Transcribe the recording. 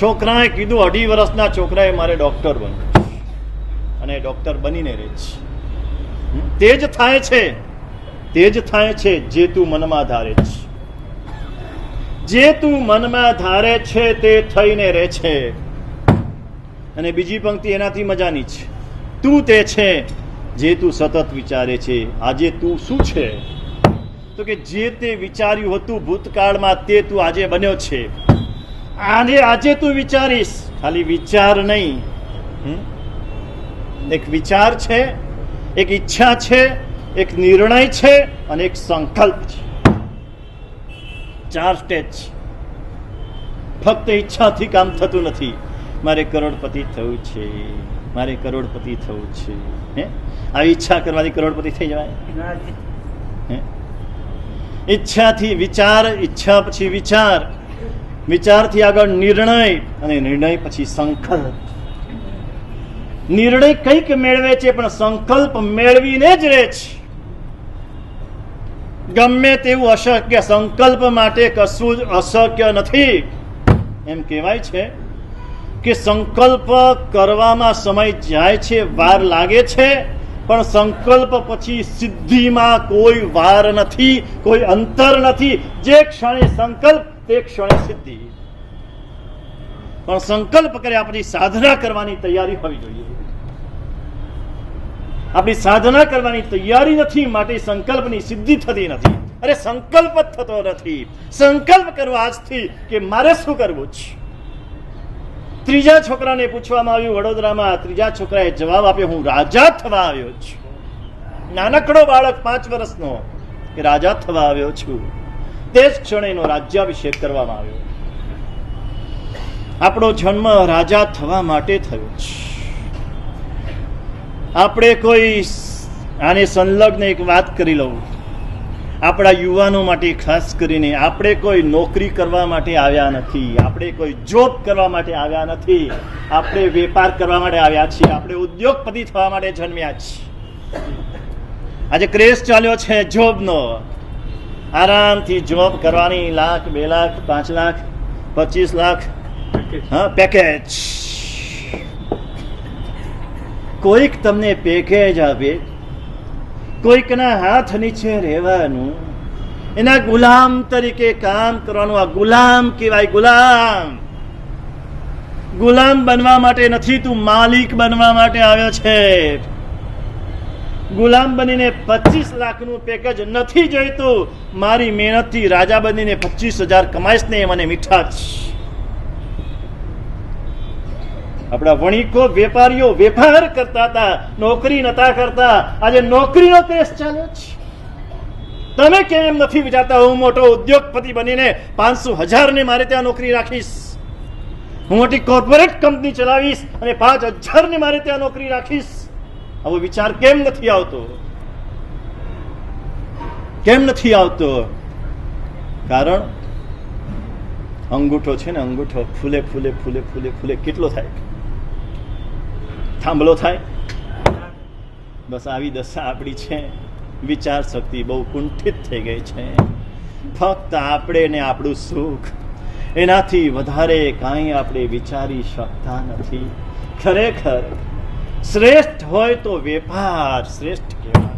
છોકરાએ કીધું, 2.5 વર્ષના છોકરાએ મારે ડોક્ટર બનવું, અને ડોક્ટર બનીને રહે છે. તે જ થાય છે, તે જ થાય છે જે તું મનમાં ધારે છે. જે તું મનમાં ધારે છે તે થઈને રહે છે. અને બીજી પંક્તિ એનાથી મજાની છે. તું તે છે જે તું સતત વિચારે છે. આજે તું શું છે? તો કે જે તે વિચાર્યું હતું ભૂતકાળમાં તે તું આજે બન્યો છે. આજે તું વિચારીશ, ખાલી વિચાર નહીં, એક વિચાર છે, એક ઈચ્છા છે, એક નિર્ણય છે અને એક સંકલ્પ છે. 4 સ્ટેજ. ફક્ત ઈચ્છાથી કામ થતું નથી. મારે કરોડપતિ થવું છે, મારે કરોડપતિ થવું છે. આ ઈચ્છા કરવાથી કરોડપતિ થઈ જવાય? ઈચ્છાથી વિચાર, ઈચ્છા પછી વિચાર, વિચારથી આગળ નિર્ણય, અને નિર્ણય પછી સંકલ્પ. નિર્ણય કંઈક મેળવે છે પણ સંકલ્પ મેળવીને જ રહે છે. ગમે તેવું અશક્ય, સંકલ્પ માટે કશું જ અશક્ય નથી. એમ કહેવાય છે કે સંકલ્પ કરવામાં સમય જાય છે, વાર લાગે છે, પણ સંકલ્પ પછી સિદ્ધિમાં કોઈ વાર નથી, કોઈ અંતર નથી. જે ક્ષણે સંકલ્પ તે ક્ષણે સિદ્ધિ. પણ સંકલ્પ કર્યા પછી સાધના કરવાની તૈયારી હોવી જોઈએ. આપણી સાધના કરવાની તૈયારી નથી, માટે સંકલ્પની સિદ્ધિ થતી નથી. અરે સંકલ્પ જ થતો નથી. સંકલ્પ કરવો આજથી કે મારે શું કરવું છે. ત્રીજા છોકરાને પૂછવામાં આવ્યું વડોદરામાં. ત્રીજા છોકરાએ જવાબ આપ્યો, હું રાજા થવા આવ્યો છું. નાનકડો બાળક 5 વર્ષનો, કે રાજા થવા આવ્યો છું. તે જ ક્ષણે એનો રાજ્યાભિષેક કરવામાં આવ્યો. આપણો જન્મ રાજા થવા માટે થયો છે. આપણે કોઈ આને સંલગ્ન એક વાત કરી લઉં. આપણા યુવાનો માટે ખાસ કરીને, આપણે કોઈ નોકરી કરવા માટે આવ્યા નથી, આપણે કોઈ જોબ કરવા માટે આવ્યા નથી, આપણે વેપાર કરવા માટે આવ્યા છીએ, આપણે ઉદ્યોગપતિ થવા માટે જન્મ્યા છીએ. આજે ક્રેઝ ચાલ્યો છે જોબનો. આરામથી જોબ કરવાની, 1 લાખ, 2 લાખ, 5 લાખ, 25 લાખ પેકેજ. કોઈક તમને પેકેજ આપે, કોઈકના હાથ નીચે રહેવાનું, એના ગુલામ તરીકે કામ કરવાનું. આ ગુલામ કહેવાય, ગુલામ. ગુલામ બનવા માટે નથી, તું માલિક બનવા માટે આવ્યો છે. ગુલામ બનીને 25 લાખનું પેકેજ નથી જોઈતું. મારી મહેનતથી રાજા બનીને 25,000 કમાઈશ ને મને મીઠા જ. આપણા વણિકો, વેપારીઓ વેપાર કરતા હતા, નોકરી નતા કરતા. આજે નોકરીનો ક્રેઝ ચાલ્યો છે. તમે કેમ નથી વિચારતા, હું મોટો ઉદ્યોગપતિ બનીને 500,000 ને મારે ત્યાં નોકરી રાખીશ, હું મોટી કોર્પોરેટ કંપની ચલાવીશ અને 5,000 ને મારે ત્યાં નોકરી રાખીશ? આવો વિચાર કેમ નથી આવતો? કેમ નથી આવતો? કારણ અંગૂઠો છે ને, અંગૂઠો ફૂલે ફૂલે ફૂલે ફૂલે ફૂલે કેટલો થાય? થાંભલો થાય? બસ આવી દશા આપણી છે. વિચાર શક્તિ બહુ કુંઠિત થઈ ગઈ છે. ફક્ત આપણે ને આપણું સુખ, એનાથી વધારે કાંઈ આપણે વિચારી શકતા નથી. ખરેખર શ્રેષ્ઠ હોય તો વેપાર શ્રેષ્ઠ કહેવાય.